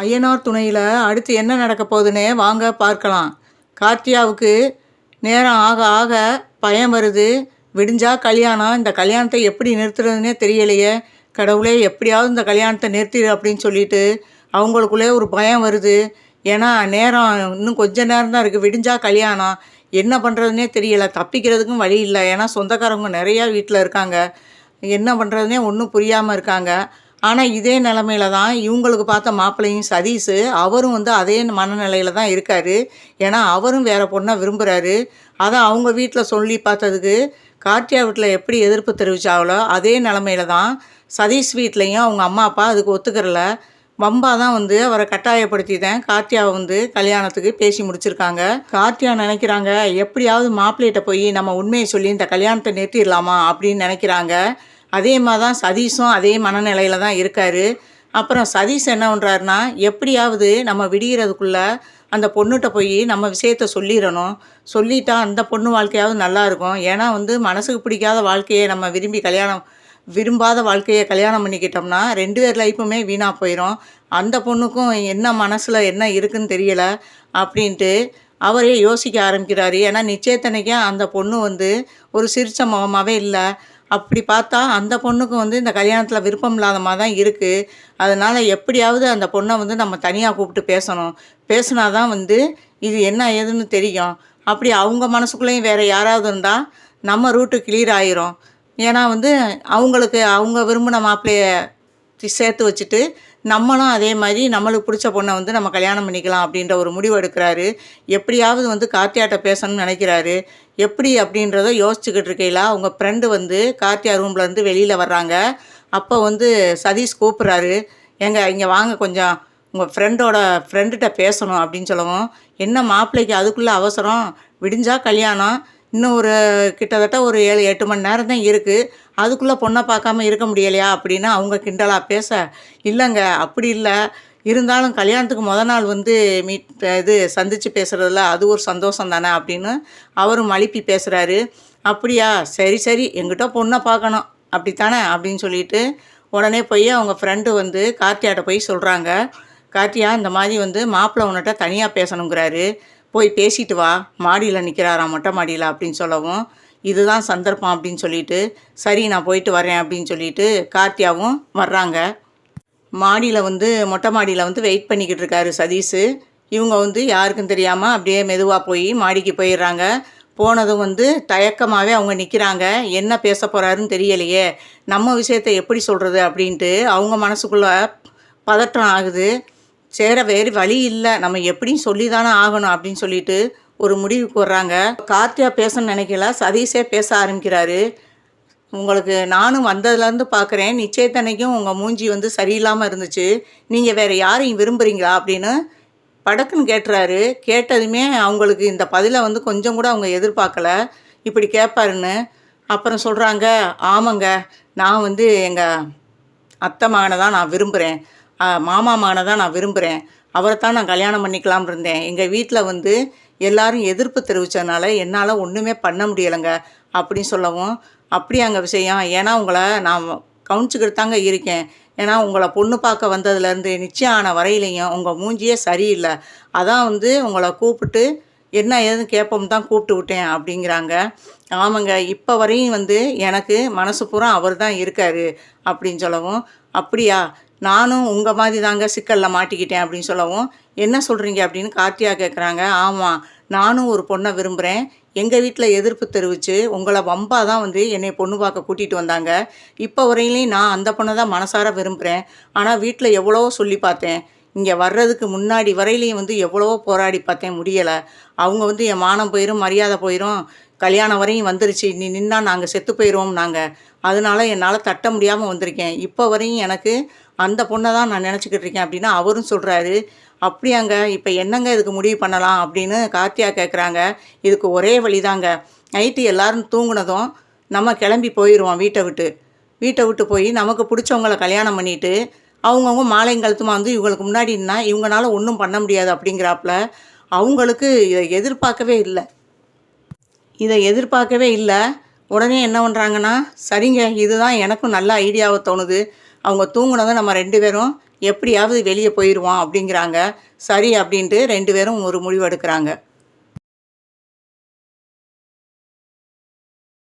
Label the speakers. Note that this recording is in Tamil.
Speaker 1: ஐயனார் துணையில் அடுத்து என்ன நடக்க போகுதுன்னு வாங்க பார்க்கலாம். கார்த்தியாவுக்கு நேரம் ஆக ஆக பயம் வருது. விடிஞ்சா கல்யாணம். இந்த கல்யாணத்தை எப்படி நிறுத்துறதுன்னே தெரியலையே. கடவுளே, எப்படியாவது இந்த கல்யாணத்தை நிறுத்திடு அப்படின்னு சொல்லிட்டு அவங்களுக்குள்ளே ஒரு பயம் வருது. ஏன்னா நேரம் இன்னும் கொஞ்ச நேரம் தான் இருக்குது. விடிஞ்சா கல்யாணம். என்ன பண்ணுறதுனே தெரியலை. தப்பிக்கிறதுக்கும் வழி இல்லை. ஏன்னா சொந்தக்காரங்க நிறையா வீட்டில் இருக்காங்க. என்ன பண்ணுறதுனே ஒன்றும் புரியாமல் இருக்காங்க. ஆனால் இதே நிலமையில தான் இவங்களுக்கு பார்த்த மாப்பிள்ளையும் சதீஷு, அவரும் அதே மனநிலையில் தான் இருக்கார். ஏன்னா அவரும் வேறு பொண்ணை விரும்புகிறாரு. அதை அவங்க வீட்டில் சொல்லி பார்த்ததுக்கு கார்த்தியா வீட்டில் எப்படி எதிர்ப்பு தெரிவித்தாங்களோ அதே நிலமையில தான் சதீஷ் வீட்லேயும் அவங்க அம்மா அப்பா அதுக்கு ஒத்துக்கிறல. வம்பா தான் அவரை கட்டாயப்படுத்தி தான் கார்த்தியாவை கல்யாணத்துக்கு பேசி முடிச்சிருக்காங்க. கார்த்தியா நினைக்கிறாங்க, எப்படியாவது மாப்பிள்ளைகிட்ட போய் நம்ம உண்மையை சொல்லி இந்த கல்யாணத்தை நிறுத்திடலாமா அப்படின்னு நினைக்கிறாங்க. அதே மாதிரி தான் சதீஷும் அதே மனநிலையில் தான் இருக்கார். அப்புறம் சதீஷ் என்ன பண்ணுறாருனா, எப்படியாவது நம்ம விடிகிறதுக்குள்ளே அந்த பொண்ணுகிட்ட போய் நம்ம விஷயத்த சொல்லிடணும். சொல்லிட்டா அந்த பொண்ணு வாழ்க்கையாவது நல்லாயிருக்கும். ஏன்னா மனசுக்கு பிடிக்காத வாழ்க்கையை நம்ம விரும்பாத வாழ்க்கையை கல்யாணம் பண்ணிக்கிட்டோம்னா 2 பேர் லைஃப்புமே வீணாக போயிடும். அந்த பொண்ணுக்கும் என்ன மனசில் என்ன இருக்குன்னு தெரியலை அப்படின்ட்டு அவரே யோசிக்க ஆரம்பிக்கிறாரு. ஏன்னா நிச்சயத்தன்னைக்கு அந்த பொண்ணு ஒரு சிரிச்ச முகமாகவே இல்லை. அப்படி பார்த்தா அந்த பொண்ணுக்கும் இந்த கல்யாணத்தில் விருப்பம் இல்லாத மாதிரி தான் இருக்குது. அதனால் எப்படியாவது அந்த பொண்ணை நம்ம தனியாக கூப்பிட்டு பேசணும். பேசினா தான் இது என்ன ஏதுன்னு தெரியும். அப்படி அவங்க மனசுக்குள்ளேயும் வேறு யாராவது இருந்தால் நம்ம ரூட்டு கிளியர் ஆயிரும். ஏன்னா அவங்களுக்கு அவங்க விரும்பின மாப்பிள்ளைய சேர்த்து வச்சுட்டு நம்மளும் அதே மாதிரி நம்மளுக்கு பிடிச்ச பொண்ணை நம்ம கல்யாணம் பண்ணிக்கலாம் அப்படின்ற ஒரு முடிவு எடுக்கிறாரு. எப்படியாவது கார்த்தியாட்ட பேசணும்னு நினைக்கிறாரு. எப்படி அப்படின்றத யோசிச்சுக்கிட்டு இருக்கையில் அவங்க ஃப்ரெண்டு கார்த்தியா ரூம்லேருந்து வெளியில் வர்றாங்க. அப்போ சதீஷ் கூப்பிட்றாரு, ஏங்க இங்கே வாங்க, கொஞ்சம் உங்கள் ஃப்ரெண்டுகிட்ட பேசணும் அப்படின்னு சொல்லவும், என்ன மாப்பிள்ளைக்கு அதுக்குள்ளே அவசரம், விடிஞ்சா கல்யாணம், இன்னும் ஒரு கிட்டத்தட்ட ஒரு 7-8 மணி நேரம் தான் இருக்குது, அதுக்குள்ளே பொண்ணை பார்க்காம இருக்க முடியலையா அப்படின்னு அவங்க கிண்டலாக பேச, இல்லைங்க அப்படி இல்லை, இருந்தாலும் கல்யாணத்துக்கு நாள் சந்தித்து பேசுகிறதுல அது ஒரு சந்தோஷம் தானே அப்படின்னு அவரும் மழுப்பி பேசுகிறாரு. அப்படியா, சரி சரி, எங்கிட்ட பொண்ணை பார்க்கணும் அப்படித்தானே அப்படின்னு சொல்லிட்டு உடனே போய் அவங்க ஃப்ரெண்டு கார்த்தியாட்ட போய் சொல்கிறாங்க. கார்த்தியா, இந்த மாதிரி மாப்பிள்ளை உன்னிட்ட தனியாக பேசணுங்கிறாரு, போய் பேசிட்டு வா, மாடியில் நிற்கிறாராம், மொட்டை மாடியில் அப்படின்னு சொல்லவும், இதுதான் சந்தர்ப்பம் அப்படின்னு சொல்லிட்டு, சரி நான் போயிட்டு வரேன் அப்படின்னு சொல்லிட்டு கார்த்தியாவும் வர்றாங்க. மாடியில் மொட்டை மாடியில் வெயிட் பண்ணிக்கிட்டு இருக்காரு சதீஷு. இவங்க யாருக்கும் தெரியாமல் அப்படியே மெதுவாக போய் மாடிக்கு போயிடுறாங்க. போனதும் தயக்கமாகவே அவங்க நிற்கிறாங்க. என்ன பேச போகிறாருன்னு தெரியலையே, நம்ம விஷயத்தை எப்படி சொல்கிறது அப்படின்ட்டு அவங்க மனசுக்குள்ளே பதற்றம் ஆகுது. வேறு வழி இல்லை, நம்ம எப்படியும் சொல்லி தானே ஆகணும் அப்படின்னு சொல்லிட்டு ஒரு முடிவுக்கு வர்றாங்க. கார்த்தியா பேசணும்னு நினைக்கல, சதீஷே பேச ஆரம்பிக்கிறாரு. உங்களுக்கு நானும் வந்ததுலேருந்து பார்க்குறேன், நிச்சயத்தன்னைக்கும் உங்கள் மூஞ்சி சரியில்லாமல் இருந்துச்சு, நீங்கள் வேறு யாரையும் விரும்புகிறீங்களா அப்படின்னு படக்குன்னு கேட்டுறாரு. கேட்டதுமே அவங்களுக்கு இந்த பதிலை கொஞ்சம் கூட அவங்க எதிர்பார்க்கல, இப்படி கேட்பாருன்னு. அப்புறம் சொல்கிறாங்க, ஆமாங்க, நான் எங்கள் அத்தை மகனை தான் நான் விரும்புகிறேன், மாமா மகனை தான் நான் விரும்புகிறேன், அவரை தான் நான் கல்யாணம் பண்ணிக்கலாம்னு இருந்தேன். எங்கள் வீட்டில் எல்லாரும் எதிர்ப்பு தெரிவித்ததுனால என்னால் ஒன்றுமே பண்ண முடியலைங்க அப்படின்னு சொல்லவும், அப்படியாங்க விஷயம், ஏன்னா உங்களை நான் கவனிச்சுக்கிட்டு தாங்க இருக்கேன், ஏன்னா உங்களை பொண்ணு பார்க்க வந்ததுலேருந்து நிச்சயம் ஆன வரையிலையும் உங்கள் மூஞ்சியே சரியில்லை, அதான் உங்களை கூப்பிட்டு என்ன ஏதுன்னு கேட்போம் தான் கூப்பிட்டு விட்டேன் அப்படிங்கிறாங்க. ஆமாங்க, இப்போ வரையும் எனக்கு மனசு பூரா அவர் தான் இருக்கார் அப்படின்னு சொல்லவும், அப்படியா, நானும் உங்கள் மாதிரி தாங்க சிக்கலில் மாட்டிக்கிட்டேன் அப்படின்னு சொல்லவும், என்ன சொல்கிறீங்க அப்படின்னு கார்த்தியா கேட்குறாங்க. ஆமாம், நானும் ஒரு பொண்ணை விரும்புகிறேன், எங்கள் வீட்டில் எதிர்ப்பு தெரிவித்து உங்களை வம்பா தான் என்னை பொண்ணு பார்க்க கூட்டிகிட்டு வந்தாங்க, இப்போ வரையிலையும் நான் அந்த பொண்ணை தான் மனசார விரும்புகிறேன், ஆனால் வீட்டில் எவ்வளவோ சொல்லி பார்த்தேன், இங்கே வர்றதுக்கு முன்னாடி வரையிலையும் எவ்வளவோ போராடி பார்த்தேன், முடியலை, அவங்க என் மானம் போயிடும், மரியாதை போயிடும், கல்யாணம் வரையும் வந்துருச்சு, நீ நின்னா நாங்கள் செத்து போயிடுவோம், அதனால் என்னால் தட்ட முடியாமல் வந்திருக்கேன், இப்போ வரையும் எனக்கு அந்த பொண்ணை தான் நான் நினச்சிக்கிட்டு இருக்கேன் அப்படின்னு அவரும் சொல்கிறாரு. அப்படியாங்க, இப்போ என்னங்க இதுக்கு முடிவு பண்ணலாம் அப்படின்னு கார்த்தியா கேட்குறாங்க. இதுக்கு ஒரே வழிதாங்க, நைட்டு எல்லோரும் தூங்குனதும் நம்ம கிளம்பி போயிடுவோம், வீட்டை விட்டு போய் நமக்கு பிடிச்சவங்கள கல்யாணம் பண்ணிவிட்டு அவங்கவுங்க மாலைங்கழுத்துமா இவங்களுக்கு முன்னாடின்னா இவங்களால ஒன்றும் பண்ண முடியாது அப்படிங்கிறாப்புல. அவங்களுக்கு இதை எதிர்பார்க்கவே இல்லை. உடனே என்ன பண்ணுறாங்கன்னா, சரிங்க, இதுதான் எனக்கும் நல்ல ஐடியாவை தோணுது, அவங்க தூங்குனதும் நம்ம 2 பேரும் எப்படியாவது வெளியே போயிடுவான் அப்படிங்கிறாங்க. சரி அப்படின்ட்டு 2 பேரும் ஒரு முடிவு எடுக்கிறாங்க.